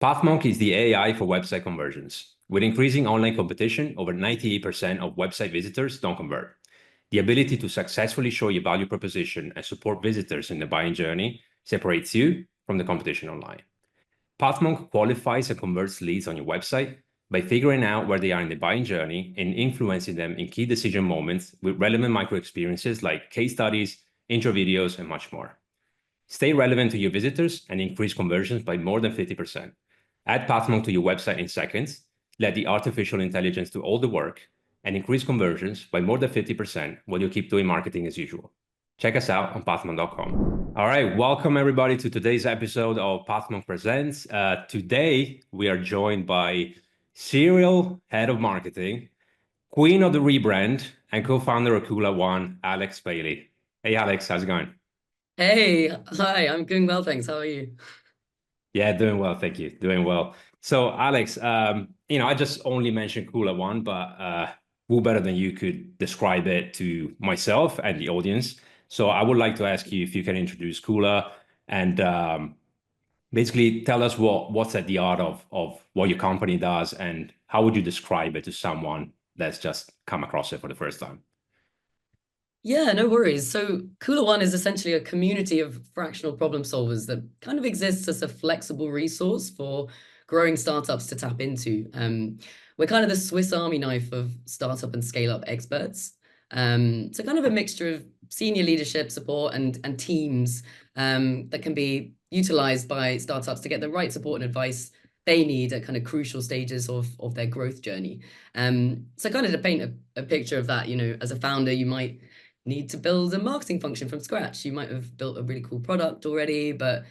Pathmonk is the AI for website conversions. With increasing online competition, over 98% of website visitors don't convert. The ability to successfully show your value proposition and support visitors in the buying journey separates you from the competition online. Pathmonk qualifies and converts leads on your website by figuring out where they are in the buying journey and influencing them in key decision moments with relevant micro experiences like case studies, intro videos, and much more. Stay relevant to your visitors and increase conversions by more than 50%. Add Pathmonk to your website in seconds, let the artificial intelligence do all the work, and increase conversions by more than 50% while you keep doing marketing as usual. Check us out on pathmonk.com. All right, welcome everybody to today's episode of Pathmonk Presents. Today, we are joined by serial head of marketing, queen of the rebrand, and co-founder of Kula One, Alex Bailey. Hey, Alex, how's it going? Hey, hi, I'm doing well, thanks. How are you? Yeah, doing well, thank you. Doing well. So, Alex, I just only mentioned Kula One, but who better than you could describe it to myself and the audience? So, I would like to ask you if you can introduce Kula and basically tell us what's at the heart of what your company does and how would you describe it to someone that's just come across it for the first time? Yeah, no worries. So Kula One is essentially a community of fractional problem solvers that kind of exists as a flexible resource for growing startups to tap into. We're kind of the Swiss Army knife of startup and scale up experts. So kind of a mixture of senior leadership support and teams that can be utilized by startups to get the right support and advice they need at kind of crucial stages of their growth journey. So kind of to paint a picture of that, as a founder, you might need to build a marketing function from scratch. You might have built a really cool product already, but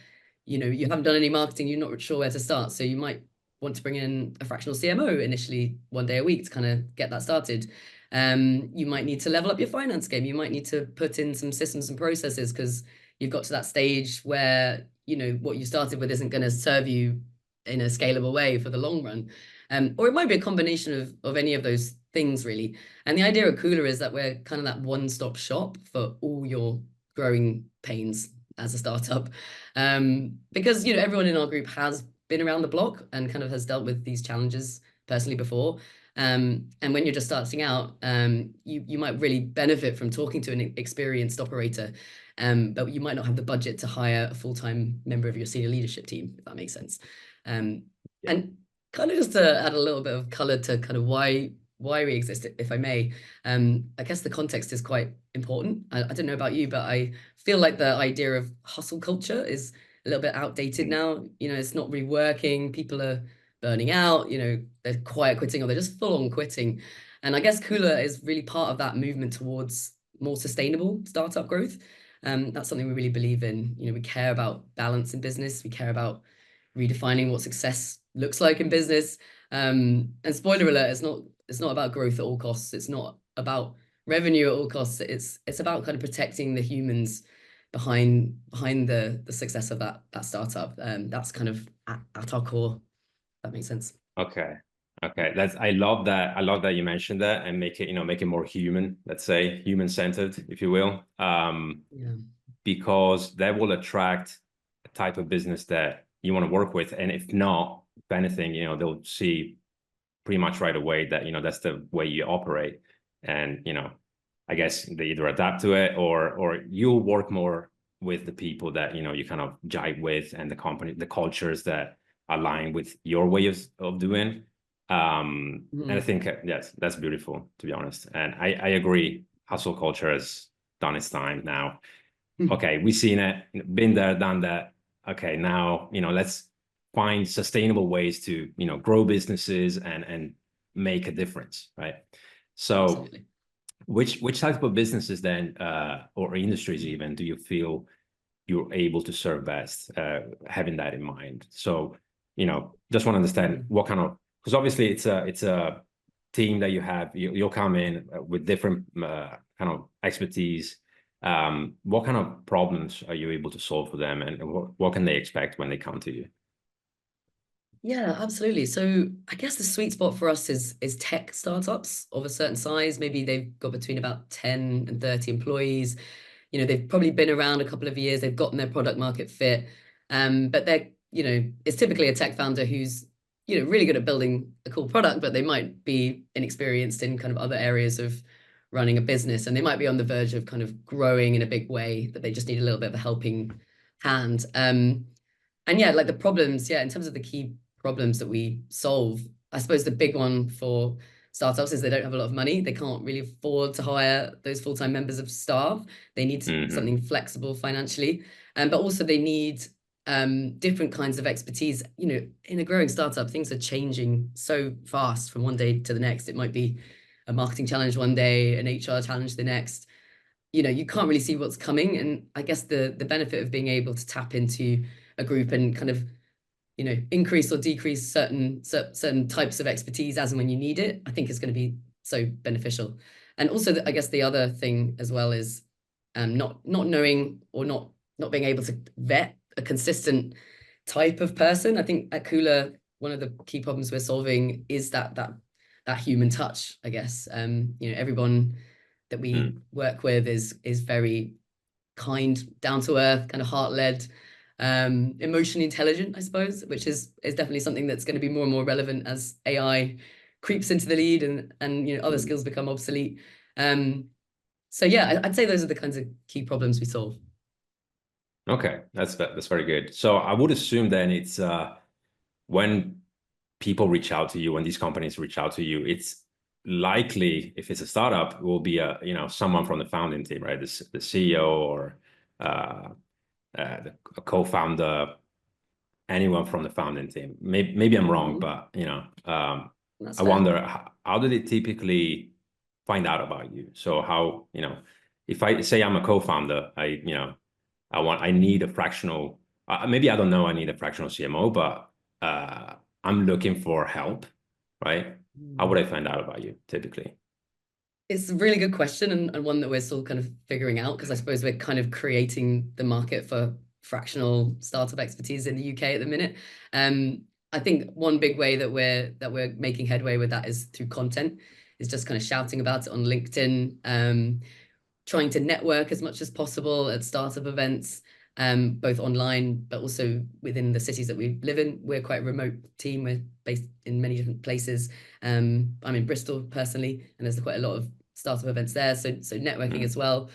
you haven't done any marketing, you're not sure where to start. So you might want to bring in a fractional CMO initially 1 day a week to kind of get that started. You might need to level up your finance game. You might need to put in some systems and processes because you've got to that stage where what you started with isn't going to serve you in a scalable way for the long run. Or it might be a combination of any of those things, really. And the idea of Kula is that we're kind of that one-stop shop for all your growing pains as a startup. Because, everyone in our group has been around the block and kind of has dealt with these challenges personally before. And when you're just starting out, you might really benefit from talking to an experienced operator, but you might not have the budget to hire a full-time member of your senior leadership team, if that makes sense. And kind of just to add a little bit of color to kind of why we exist, if I may. I guess the context is quite important. I don't know about you, but I feel like the idea of hustle culture is a little bit outdated now. It's not really working. People are burning out, they're quiet quitting or they're just full on quitting. And I guess Kula is really part of that movement towards more sustainable startup growth. That's something we really believe in. We care about balance in business. We care about redefining what success looks like in business. And spoiler alert, it's not about growth at all costs. It's not about revenue at all costs. It's about kind of protecting the humans behind the success of that startup. That's kind of at our core. If that makes sense. Okay. I love that. I love that you mentioned that and make it more human, let's say human-centered, if you will. Because that will attract a type of business that you want to work with. And if not, if anything, they'll see pretty much right away that, that's the way you operate. And, I guess they either adapt to it or you'll work more with the people that, you kind of jive with and the cultures that align with your way of doing. And I think, yes, that's beautiful, to be honest. And I agree. Hustle culture has done its time now. Okay, we've seen it, been there, done that. Okay, now, let's find sustainable ways to, grow businesses and make a difference, right? So Absolutely. which type of businesses then, or industries even, do you feel you're able to serve best, having that in mind? So, just want to understand what kind of, because obviously it's a team that you have, you'll come in with different kind of expertise. What kind of problems are you able to solve for them, and what can they expect when they come to you? Yeah, absolutely. So I guess the sweet spot for us is tech startups of a certain size. Maybe they've got between about 10 and 30 employees. They've probably been around a couple of years. They've gotten their product market fit, but they're it's typically a tech founder who's, really good at building a cool product, but they might be inexperienced in kind of other areas of running a business, and they might be on the verge of kind of growing in a big way that they just need a little bit of a helping hand. And yeah, like the problems, in terms of the key problems that we solve, I suppose the big one for startups is they don't have a lot of money. They can't really afford to hire those full-time members of staff. They need something flexible financially. But also they need different kinds of expertise. In a growing startup, things are changing so fast from one day to the next. It might be a marketing challenge one day, an HR challenge the next. You can't really see what's coming. And I guess the benefit of being able to tap into a group and kind of, increase or decrease certain types of expertise as and when you need it, I think is going to be so beneficial. And also, I guess the other thing as well is not knowing or not being able to vet a consistent type of person. I think at Kula, one of the key problems we're solving is that human touch, I guess. Everyone that we work with is very kind, down to earth, kind of heart led, emotionally intelligent, I suppose, which is definitely something that's going to be more and more relevant as AI creeps into the lead and other skills become obsolete. So yeah, I'd say those are the kinds of key problems we solve. Okay, that's very good. So I would assume then it's when people reach out to you, when these companies reach out to you, it's likely, if it's a startup, it will be someone from the founding team, right? The CEO or a co-founder, anyone from the founding team. Maybe I'm wrong, but I wonder how do they typically find out about you? So how, if I say I'm a co-founder, I need a fractional, maybe I don't know I need a fractional CMO, but I'm looking for help, right? How would I find out about you typically? It's a really good question, and one that we're still kind of figuring out, because I suppose we're kind of creating the market for fractional startup expertise in the UK at the minute. I think one big way that we're making headway with that is through content, is just kind of shouting about it on LinkedIn, trying to network as much as possible at startup events, both online, but also within the cities that we live in. We're quite a remote team. We're based in many different places. I'm in Bristol personally, and there's quite a lot of startup events there. So networking as well.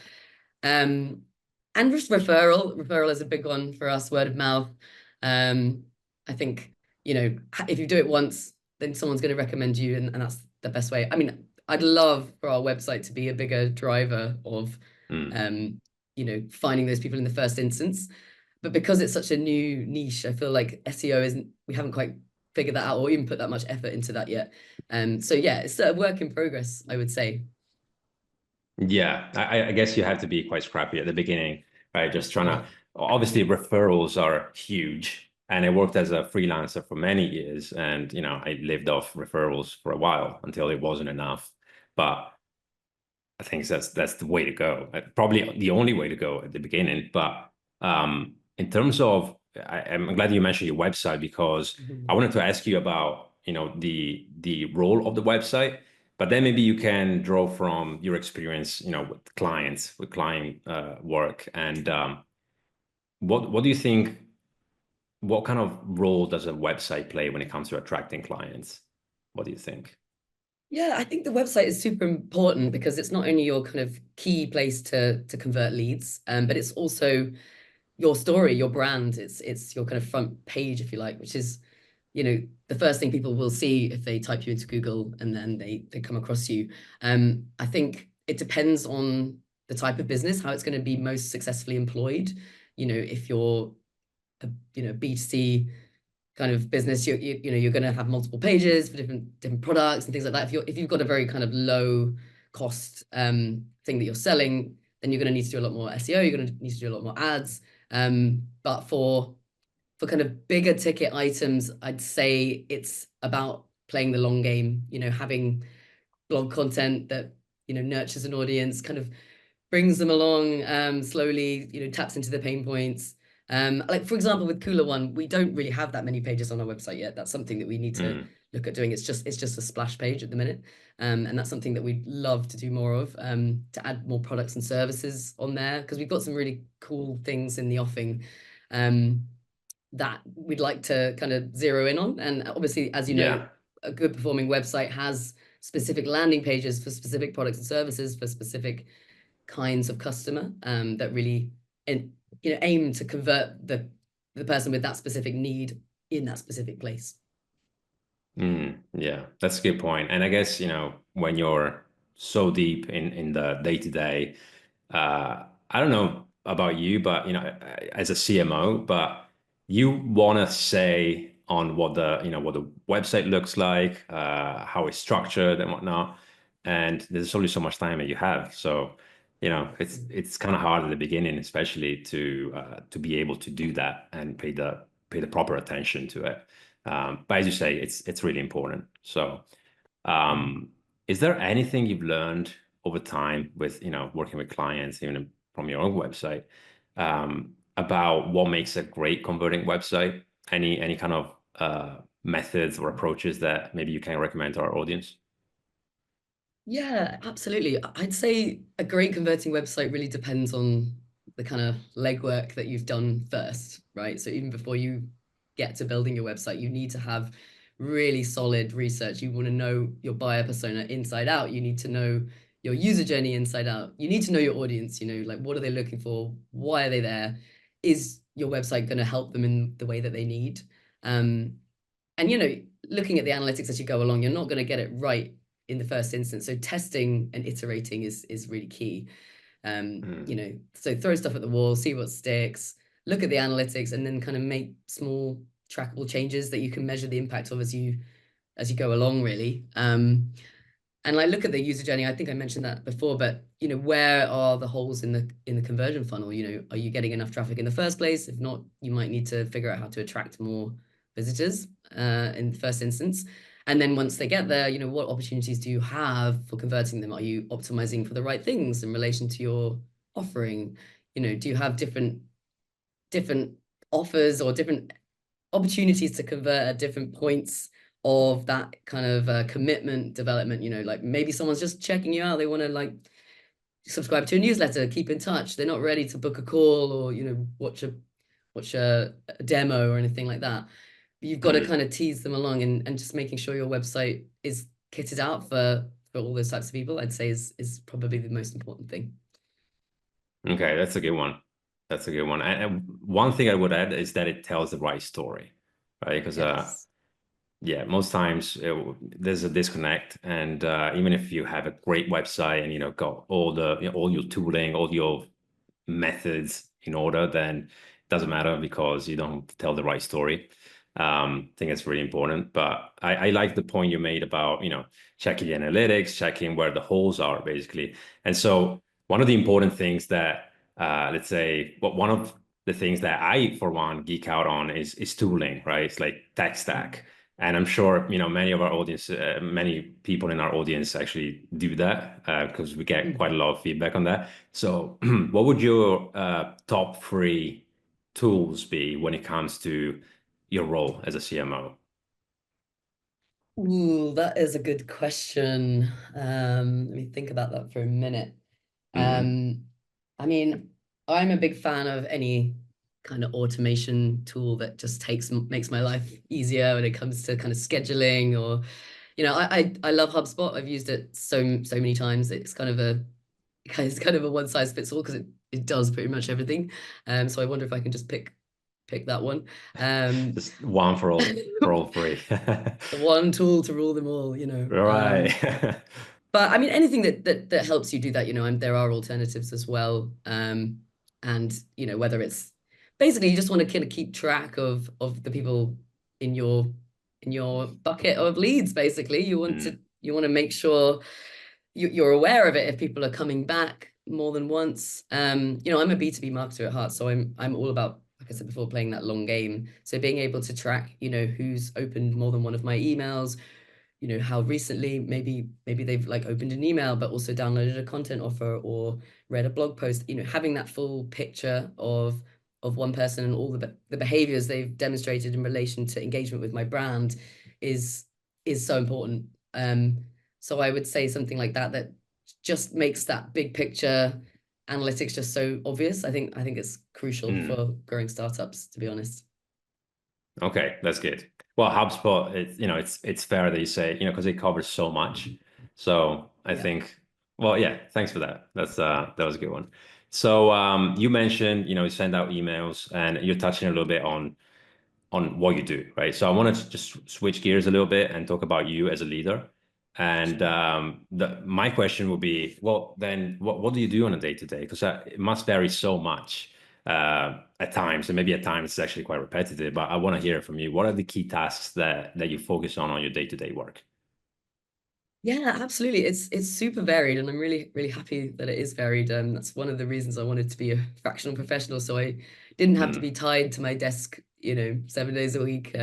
And just referral is a big one for us, word of mouth. I think, if you do it once, then someone's going to recommend you, and that's the best way. I mean, I'd love for our website to be a bigger driver of, finding those people in the first instance. But because it's such a new niche, I feel like SEO we haven't quite figured that out or even put that much effort into that yet. So yeah, it's a work in progress, I would say. Yeah, I guess you have to be quite scrappy at the beginning, right? Just trying to, obviously referrals are huge. And I worked as a freelancer for many years, and I lived off referrals for a while until it wasn't enough. But I think that's the way to go. Probably the only way to go at the beginning. But in terms of, I'm glad you mentioned your website, because I wanted to ask you about the role of the website. But then maybe you can draw from your experience, with clients, with client work, and what do you think? What kind of role does a website play when it comes to attracting clients? What do you think? Yeah, I think the website is super important because it's not only your kind of key place to convert leads, but it's also your story, your brand. It's your kind of front page, if you like, which is, the first thing people will see if they type you into Google and then they come across you. I think it depends on the type of business, how it's going to be most successfully employed. If you're a B2C kind of business, you're going to have multiple pages for different products and things like that. If you've got a very kind of low cost thing that you're selling, then you're going to need to do a lot more SEO. You're going to need to do a lot more ads. But for kind of bigger ticket items, I'd say it's about playing the long game. Having blog content that nurtures an audience, kind of brings them along slowly. Taps into the pain points. Like for example, with Kula One, we don't really have that many pages on our website yet. That's something that we need to look at doing. It's just a splash page at the minute, and that's something that we'd love to do more of. To add more products and services on there, because we've got some really cool things in the offing. that we'd like to kind of zero in on. And obviously, as you know, Yeah. a good performing website has specific landing pages for specific products and services for specific kinds of customer that really aim to convert the person with that specific need in that specific place. Yeah, that's a good point. And I guess, when you're so deep in the day-to-day, I don't know about you, but as a CMO, but you want to say on what the website looks like, how it's structured and whatnot. And there's only so much time that you have. So, it's kind of hard at the beginning, especially to be able to do that and pay the proper attention to it. But as you say, it's really important. So, um, is there anything you've learned over time with, working with clients, even from your own website, about what makes a great converting website? Any kind of methods or approaches that maybe you can recommend to our audience? Yeah, absolutely. I'd say a great converting website really depends on the kind of legwork that you've done first, right? So even before you get to building your website, you need to have really solid research. You want to know your buyer persona inside out. You need to know your user journey inside out. You need to know your audience, like what are they looking for? Why are they there? Is your website going to help them in the way that they need? And looking at the analytics as you go along, you're not going to get it right in the first instance. So testing and iterating is really key. So throw stuff at the wall, see what sticks, look at the analytics, and then kind of make small trackable changes that you can measure the impact of as you go along, really. And like look at the user journey. I think I mentioned that before, but where are the holes in the conversion funnel? Are you getting enough traffic in the first place? If not, you might need to figure out how to attract more visitors in the first instance. And then once they get there, what opportunities do you have for converting them? Are you optimizing for the right things in relation to your offering? Do you have different offers or different opportunities to convert at different points of that kind of commitment development? Like maybe someone's just checking you out. They want to like subscribe to a newsletter, keep in touch. They're not ready to book a call or, watch a demo or anything like that. But you've got to kind of tease them along and just making sure your website is kitted out for all those types of people, I'd say is probably the most important thing. Okay, that's a good one. That's a good one. And one thing I would add is that it tells the right story, right? Because Yes. yeah, most times there's a disconnect, and even if you have a great website and got all your tooling, all your methods in order, then it doesn't matter because you don't tell the right story. I think it's really important. But I like the point you made about checking the analytics, checking where the holes are, basically. And so one of the important things that let's say, one of the things that I, for one, geek out on is tooling, right? It's like tech stack. And I'm sure, many of our audience, many people in our audience actually do that because we get quite a lot of feedback on that. So what would your top three tools be when it comes to your role as a CMO? Ooh, that is a good question. Let me think about that for a minute. Hmm. I mean, I'm a big fan of any kind of automation tool that just makes my life easier when it comes to kind of scheduling or, I love HubSpot. I've used it so many times. It's kind of a one size fits all because it does pretty much everything. So I wonder if I can just pick that one. Just one for all three. The one tool to rule them all, Right. but I mean, anything that helps you do that, there are alternatives as well. And whether it's basically you just want to kind of keep track of the people in your bucket of leads. Basically, you want to make sure you're aware of it if people are coming back more than once. I'm a B2B marketer at heart, so I'm all about, like I said before, playing that long game. So being able to track, who's opened more than one of my emails, how recently maybe they've like opened an email but also downloaded a content offer or read a blog post, having that full picture of one person and all the behaviors they've demonstrated in relation to engagement with my brand is so important. So I would say something like that just makes that big picture analytics just so obvious. I think it's crucial Mm. for growing startups, to be honest. Okay, that's good. Well, HubSpot, it's fair that you say, because it covers so much. So I Yeah. think, well, yeah, thanks for that. That was a good one. So you mentioned, you send out emails and you're touching a little bit on what you do, right? So I wanted to just switch gears a little bit and talk about you as a leader. And my question would be, well, then what do you do on a day to day? Because it must vary so much at times, and maybe at times it's actually quite repetitive. But I want to hear from you. What are the key tasks that you focus on your day to day work? Yeah, absolutely. It's super varied, and I'm really happy that it is varied. That's one of the reasons I wanted to be a fractional professional, so I didn't have to be Mm, tied to my desk, 7 days a week,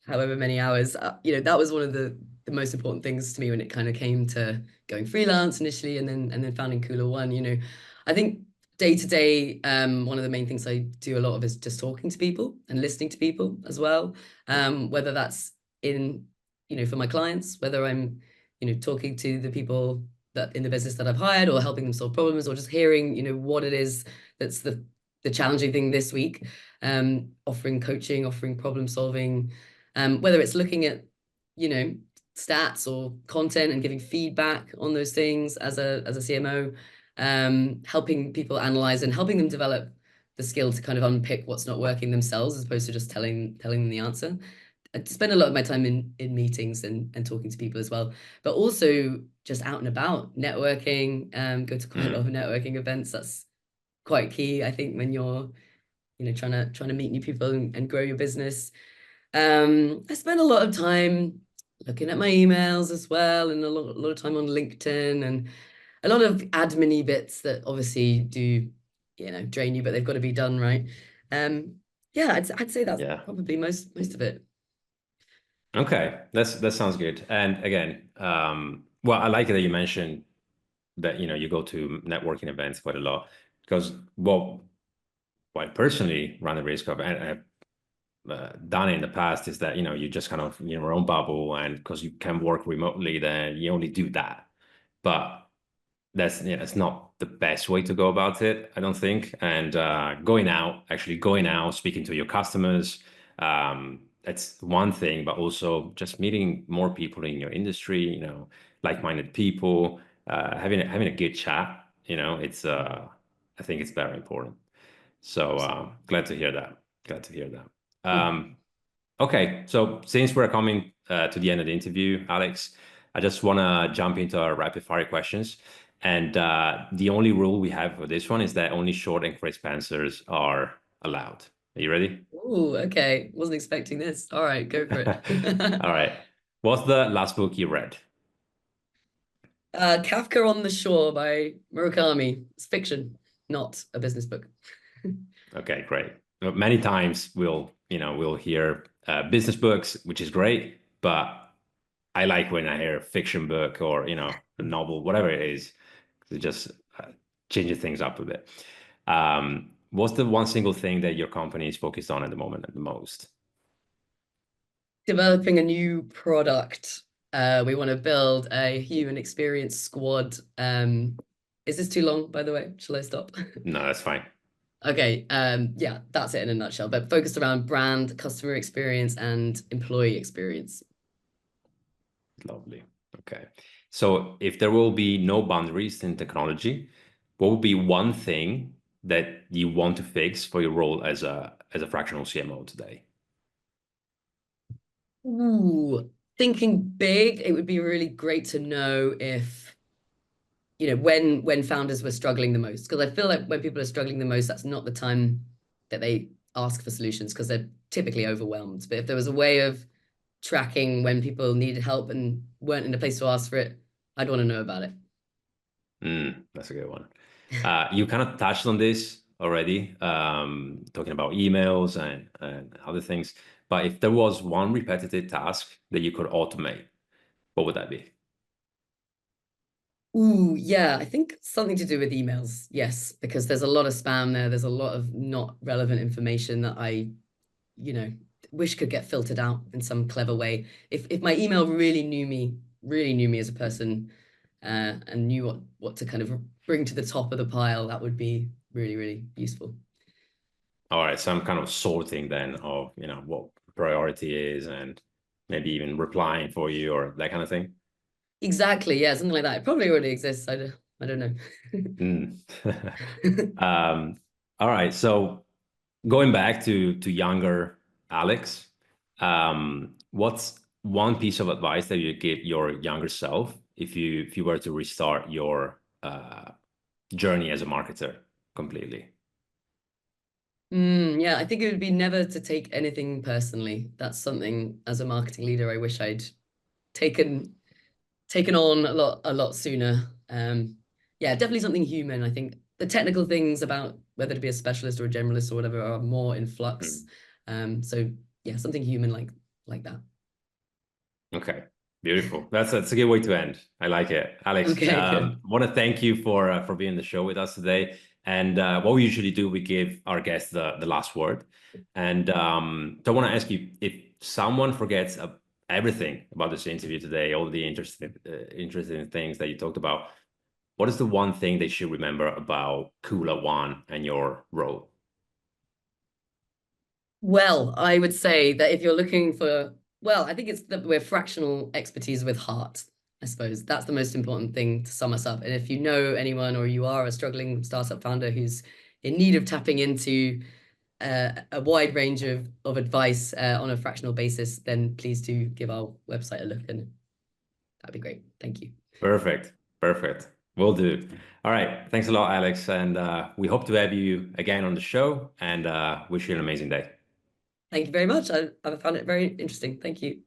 however many hours. That was one of the most important things to me when it kind of came to going freelance initially, and then founding Kula One. I think day to day, one of the main things I do a lot of is just talking to people and listening to people as well. Whether that's in, for my clients, whether I'm talking to the people that in the business that I've hired or helping them solve problems or just hearing, what it is that's the challenging thing this week, offering coaching, offering problem solving, whether it's looking at, you know, stats or content and giving feedback on those things as a CMO, helping people analyze and helping them develop the skill to kind of unpick what's not working themselves as opposed to just telling them the answer. I spend a lot of my time in meetings and talking to people as well, but also just out and about networking. Go to quite a lot of mm, networking events. That's quite key, I think, when you're trying to meet new people and grow your business. I spend a lot of time looking at my emails as well, and a lot of time on LinkedIn, and a lot of admin bits that obviously do, drain you, but they've got to be done, right? Um, yeah, I'd say that's yeah. probably most of it. Okay, that sounds good. And again, well, I like it that you mentioned that you go to networking events quite a lot because what I personally run the risk of, and I've done it in the past, is that you just kind of in your own bubble, and because you can work remotely, then you only do that. But that's it's not the best way to go about it, I don't think. And actually going out, speaking to your customers, that's one thing, but also just meeting more people in your industry, like-minded people, having a good chat, it's I think it's very important. So Absolutely. glad to hear that. Glad to hear that. Cool. Okay, so since we're coming to the end of the interview, Alex, I just want to jump into our rapid fire questions. And the only rule we have for this one is that only short and crisp answers are allowed. Are you ready? Oh, okay. Wasn't expecting this. All right, go for it. All right. What's the last book you read? Kafka on the Shore by Murakami. It's fiction, not a business book. Okay, great. Many times we'll hear business books, which is great, but I like when I hear a fiction book or a novel, whatever it is, it just changes things up a bit. What's the one single thing that your company is focused on at the moment at the most? Developing a new product. We want to build a human experience squad. Is this too long, by the way? Shall I stop? No, that's fine. Okay. Yeah, that's it in a nutshell, but focused around brand, customer experience, and employee experience. Lovely. Okay. So if there will be no boundaries in technology, what would be one thing that you want to fix for your role as a fractional CMO today? Ooh, thinking big, it would be really great to know if, when founders were struggling the most. Because I feel like when people are struggling the most, that's not the time that they ask for solutions because they're typically overwhelmed. But if there was a way of tracking when people needed help and weren't in a place to ask for it, I'd want to know about it. That's a good one. You kind of touched on this already, talking about emails and other things. But if there was one repetitive task that you could automate, what would that be? Ooh, yeah, I think something to do with emails. Yes, because there's a lot of spam there. There's a lot of not relevant information that I, you know, wish could get filtered out in some clever way. If my email really knew me as a person, and knew what to kind of bring to the top of the pile, that would be really useful. All right, some kind of sorting then of what a priority is and maybe even replying for you or that kind of thing? Exactly. Yeah, something like that. It probably already exists. I don't know. Mm. All right. So going back to younger Alex, what's one piece of advice that you give your younger self if you were to restart your journey as a marketer completely? Yeah, I think it would be never to take anything personally. That's something as a marketing leader I wish I'd taken taken on a lot sooner. Yeah, definitely something human. I think the technical things about whether to be a specialist or a generalist or whatever are more in flux. Mm. So yeah, something human like that. Okay, beautiful. That's a good way to end. I like it, Alex. Okay, good. Want to thank you for being on the show with us today. And what we usually do, we give our guests the last word. And so I want to ask you if someone forgets everything about this interview today, all the interesting things that you talked about, what is the one thing they should remember about Kula One and your role? Well, I would say that if you're looking for, well, I think it's that we're fractional expertise with heart. I suppose that's the most important thing to sum us up. And if you know anyone or you are a struggling startup founder who's in need of tapping into a wide range of advice on a fractional basis, then please do give our website a look, and that'd be great. Thank you. Perfect. Perfect. Will do. All right. Thanks a lot, Alex. And we hope to have you again on the show and wish you an amazing day. Thank you very much. I found it very interesting. Thank you.